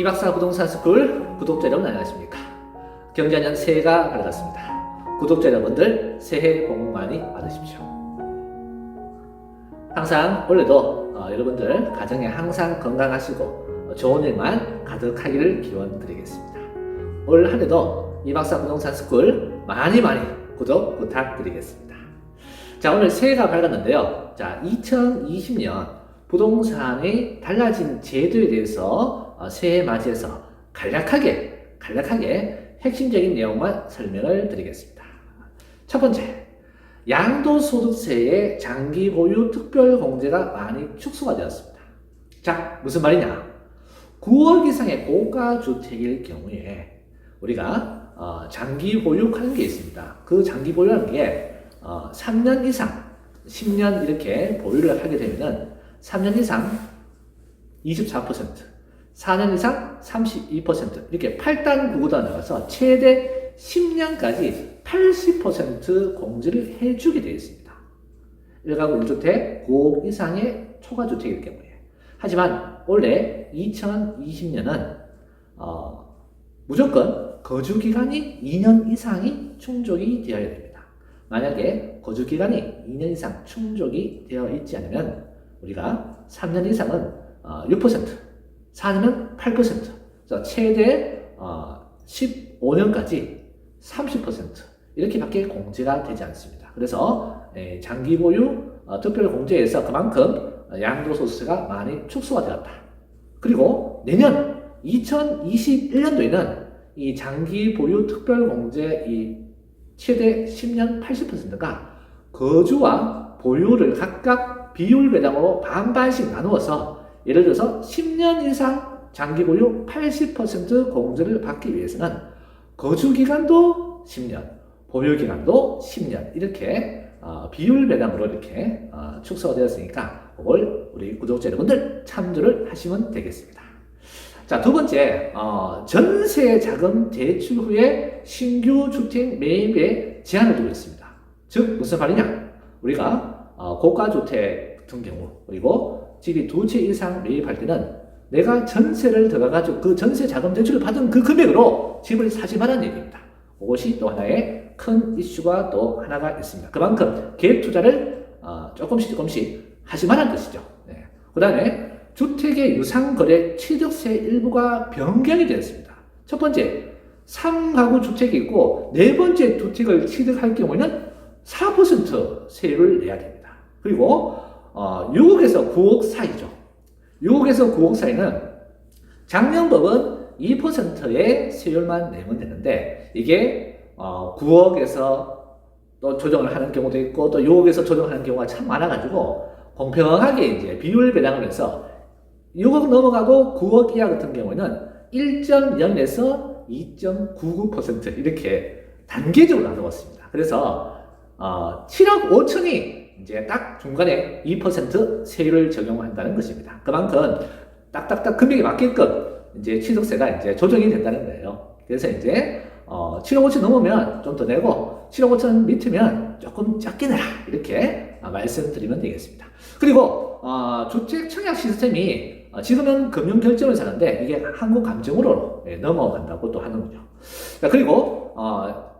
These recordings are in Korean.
이박사 부동산 스쿨 구독자 여러분 안녕하십니까? 경자년 새해가 밝았습니다. 구독자 여러분들 새해 복 많이 받으십시오. 항상 올해도 여러분들 가정에 항상 건강하시고 좋은 일만 가득하기를 기원드리겠습니다. 올 한해도 이박사 부동산 스쿨 많이 구독 부탁드리겠습니다. 자, 오늘 새해가 밝았는데요. 자, 2020년 부동산의 달라진 제도에 대해서 새해 맞이해서 간략하게 핵심적인 내용만 설명을 드리겠습니다. 첫 번째, 양도소득세의 장기 보유 특별공제가 많이 축소가 되었습니다. 자, 무슨 말이냐? 9억 이상의 고가주택일 경우에 우리가 장기 보유하는 게 있습니다. 그 장기 보유하는 게 3년 이상, 10년 이렇게 보유를 하게 되면은 3년 이상 24%, 4년 이상 32% 이렇게 8단 구구가 나가서 최대 10년까지 80% 공제를 해주게 되어 있습니다. 1가구 1주택 9억 이상의 초과주택일 경우에. 하지만 올해 2020년은 무조건 거주기간이 2년 이상이 충족이 되어야 됩니다. 만약에 거주기간이 2년 이상 충족이 되어 있지 않으면 우리가 3년 이상은 6%, 4년은 8%, 최대 15년까지 30% 이렇게밖에 공제가 되지 않습니다. 그래서 장기 보유 특별공제에서 그만큼 양도소득세가 많이 축소가 되었다. 그리고 내년 2021년도에는 이 장기 보유 특별공제 이 최대 10년 80%가 거주와 보유를 각각 비율 배당으로 반반씩 나누어서 예를 들어서 10년 이상 장기 보유 80% 공제를 받기 위해서는 거주 기간도 10년, 보유 기간도 10년 이렇게 비율 배당으로 이렇게 축소가 되었으니까 그걸 우리 구독자 여러분들 참조를 하시면 되겠습니다. 자, 두 번째, 전세 자금 대출 후에 신규 주택 매입에 제한을 두고 있습니다. 즉 무슨 말이냐? 우리가 고가주택 같은 경우 그리고 집이 2채 이상 매입할 때는 내가 전세를 들어가가지고 그 전세 자금 대출을 받은 그 금액으로 집을 사지 말라는 얘기입니다. 그것이 또 하나의 큰 이슈가 또 하나가 있습니다. 그만큼 계획 투자를 조금씩 하지 말라는 뜻이죠. 네. 그 다음에 주택의 유상거래 취득세 일부가 변경이 되었습니다. 첫 번째, 3가구 주택이 있고 네 번째 주택을 취득할 경우에는 4% 세율을 내야 됩니다. 그리고 6억에서 9억 사이죠. 6억에서 9억 사이는 작년법은 2%의 세율만 내면 되는데 이게 9억에서 또 조정을 하는 경우도 있고 또 6억에서 조정하는 경우가 참 많아가지고 공평하게 이제 비율 배당을 해서 6억 넘어가고 9억 이하 같은 경우에는 1.0에서 2.99% 이렇게 단계적으로 나누었습니다. 그래서 7억 5천이 이제 딱 중간에 2% 세율을 적용한다는 것입니다. 그만큼 딱딱딱 금액에 맞게끔 이제 취득세가 이제 조정이 된다는 거예요. 그래서 이제 7억 5천 넘으면 좀 더 내고 7억 5천 밑이면 조금 적게 내라 이렇게 말씀드리면 되겠습니다. 그리고 주택 청약 시스템이 지금은 금융결제를 사는데 이게 한국감정으로 넘어간다고 또 하는군요. 그리고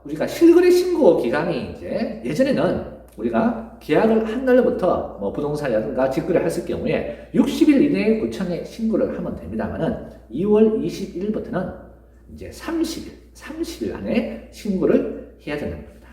우리가 실거래 신고 기간이 이제 예전에는 우리가 계약을 한 날부터 뭐 부동산이라든가 직거래 했을 경우에 60일 이내에 구청에 신고를 하면 됩니다만은 2월 21일부터는 이제 30일 안에 신고를 해야 되는 겁니다.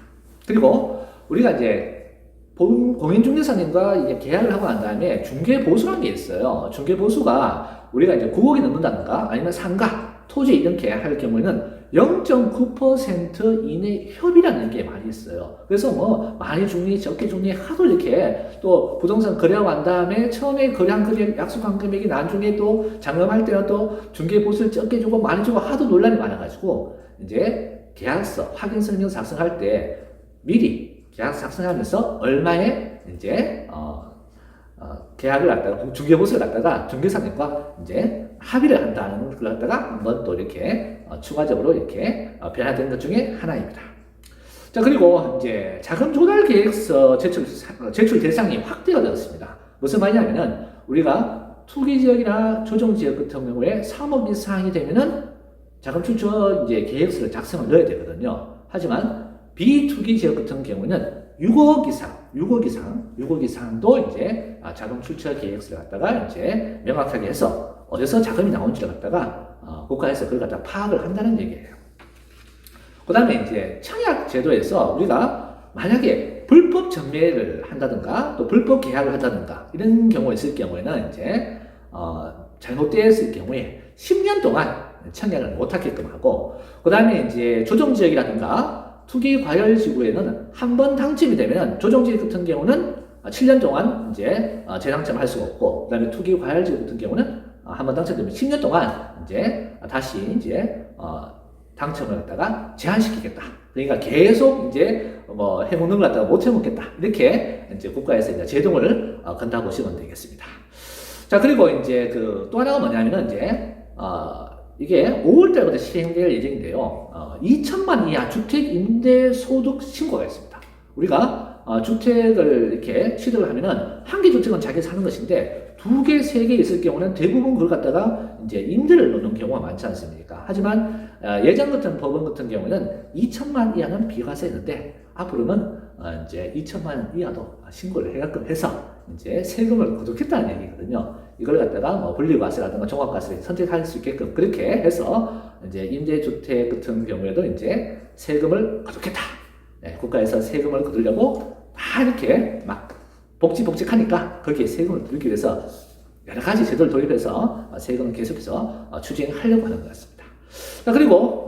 그리고 우리가 이제 공인중개사님과 이제 계약을 하고 난 다음에 중개보수라는 게 있어요. 중개보수가 우리가 이제 9억이 넘는다든가 아니면 상가, 토지 이렇게 할 경우에는 0.9% 이내 협의라는 게 많이 있어요. 그래서 뭐 많이 중리, 적게 중리 하도 이렇게 또 부동산 거래하고 난 다음에 처음에 거래한 금액, 약속한 금액이 나중에 또 장담할 때는 또 중개보수를 적게 주고 많이 주고 하도 논란이 많아가지고 이제 계약서, 확인서명 작성할 때 미리 계약서 작성하면서 얼마에 이제 계약을 갖다가 중개보수를 갖다가 중개사님과 이제 합의를 한다는 걸 갖다가 한번 또 이렇게 추가적으로 이렇게 변화된 것 중에 하나입니다. 자, 그리고 이제 자금 조달 계획서 제출 대상이 확대가 되었습니다. 무슨 말이냐면은 우리가 투기지역이나 조정지역 같은 경우에 3억 이상이 되면은 자금 출처 이제 계획서를 작성을 넣어야 되거든요. 하지만 비투기지역 같은 경우는 6억 이상도 이제 자금 출처 계획서를 갖다가 이제 명확하게 해서 어디서 자금이 나온지를 갖다가 국가에서 그걸 갖다 파악을 한다는 얘기예요. 그 다음에 이제 청약 제도에서 우리가 만약에 불법 전매를 한다든가 또 불법 계약을 한다든가 이런 경우가 있을 경우에는 이제 잘못되었을 경우에 10년 동안 청약을 못하게끔 하고, 그 다음에 이제 조정지역이라든가 투기 과열 지구에는 한 번 당첨이 되면 조정지역 같은 경우는 7년 동안 이제 재당첨할 수가 없고, 그 다음에 투기 과열 지구 같은 경우는 한 번 당첨되면 10년 동안 이제 다시 이제 당첨을 갖다가 제한시키겠다. 그러니까 계속 이제 뭐 해먹는 걸 갖다가 못 해먹겠다. 이렇게 이제 국가에서 이제 제동을 건다고 보시면 되겠습니다. 자, 그리고 이제 또 하나가 뭐냐면은 이제 이게 5월달부터 시행될 예정인데요. 2천만 이하 주택 임대 소득 신고가 있습니다. 우리가 주택을 이렇게 취득을 하면은 한 개 주택은 자기 사는 것인데 2개, 3개 있을 경우는 대부분 그걸 갖다가 이제 임대를 놓는 경우가 많지 않습니까? 하지만 예전 같은 법원 같은 경우는 2천만 이하는 비과세였는데 앞으로는 이제 2천만 이하도 신고를 해서 이제 세금을 거두겠다는 얘기거든요. 이걸 갖다가 뭐 분리과세라든가 종합과세를 선택할 수 있게끔 그렇게 해서 이제 임대주택 같은 경우에도 이제 세금을 거두겠다. 네, 국가에서 세금을 거두려고 다 이렇게 막 복직하니까 거기에 세금을 들기 위해서 여러 가지 제도를 도입해서 세금을 계속해서 추진하려고 하는 것 같습니다. 자, 그리고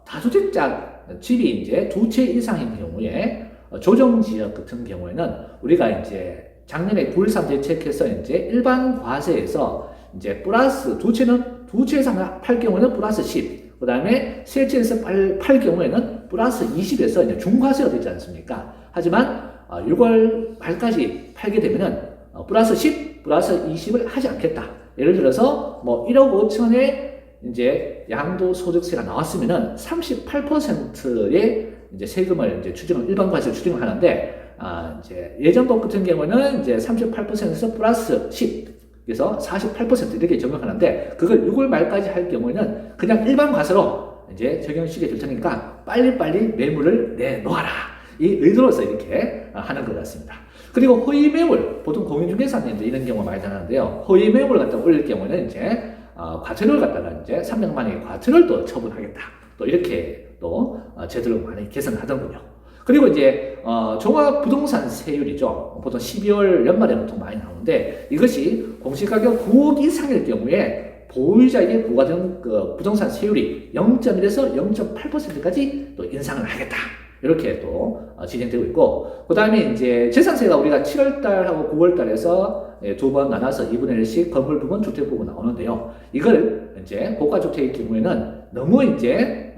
다주택자 집이 이제 2채 이상인 경우에 조정지역 같은 경우에는 우리가 이제 작년에 9.13 대책해서 이제 일반 과세에서 이제 플러스 2채 이상 팔 경우에는 플러스 10, 그 다음에 3채에서 팔 경우에는 플러스 20에서 이제 중과세가 되지 않습니까? 하지만 6월 말까지 팔게 되면은 플러스 10, 플러스 20을 하지 않겠다. 예를 들어서 뭐 1억 5천에 이제 양도소득세가 나왔으면은 38%의 이제 세금을 이제 일반 과세를 추징을 하는데, 이제 예전법 같은 경우는 이제 38%에서 플러스 10, 그래서 48% 이렇게 적용하는데, 그걸 6월 말까지 할 경우에는 그냥 일반 과세로 이제 적용시켜 줄 테니까 빨리빨리 매물을 내놓아라. 이 의도로서 이렇게 하는 것 같습니다. 그리고 허위 매물, 보통 공인중개사님들 이런 경우가 많이 나는데요. 허위 매물을 갖다 올릴 경우에는 이제 과태료를 갖다가 이제 300만원의 과태료를 또 처분하겠다. 또 이렇게 또 제도를 많이 개선하더군요. 그리고 이제 종합부동산 세율이죠. 보통 12월 연말에 보통 많이 나오는데, 이것이 공시가격 9억 이상일 경우에 보유자에게 부과된 그 부동산 세율이 0.1에서 0.8%까지 또 인상을 하겠다. 이렇게 또 진행되고 있고, 그 다음에 이제 재산세가 우리가 7월달하고 9월달에서 두 번 나눠서 2분의 1씩 건물 부분, 주택 부분 나오는데요. 이걸 이제 고가주택의 경우에는 너무 이제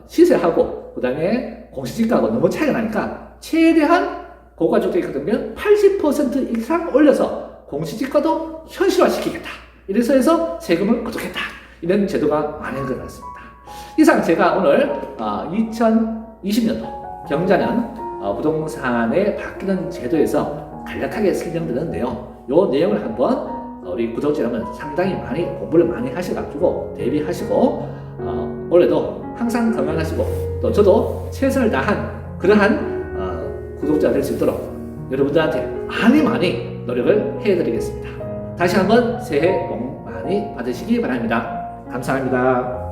시세하고 그 다음에 공시지가하고 너무 차이가 나니까 최대한 고가주택이 그러면 80% 이상 올려서 공시지가도 현실화시키겠다. 이래서 해서 세금을 거두겠다. 이런 제도가 많은 것 같습니다. 이상 제가 오늘 2020년도 경자년 부동산의 바뀌는 제도에서 간략하게 설명드렸는데요. 이 내용을 한번 우리 구독자님은 상당히 많이 공부를 많이 하셔가지고 대비하시고 올해도 항상 건강하시고 또 저도 최선을 다한 그러한 구독자가 될 수 있도록 여러분들한테 많이 노력을 해드리겠습니다. 다시 한번 새해 복 많이 받으시기 바랍니다. 감사합니다.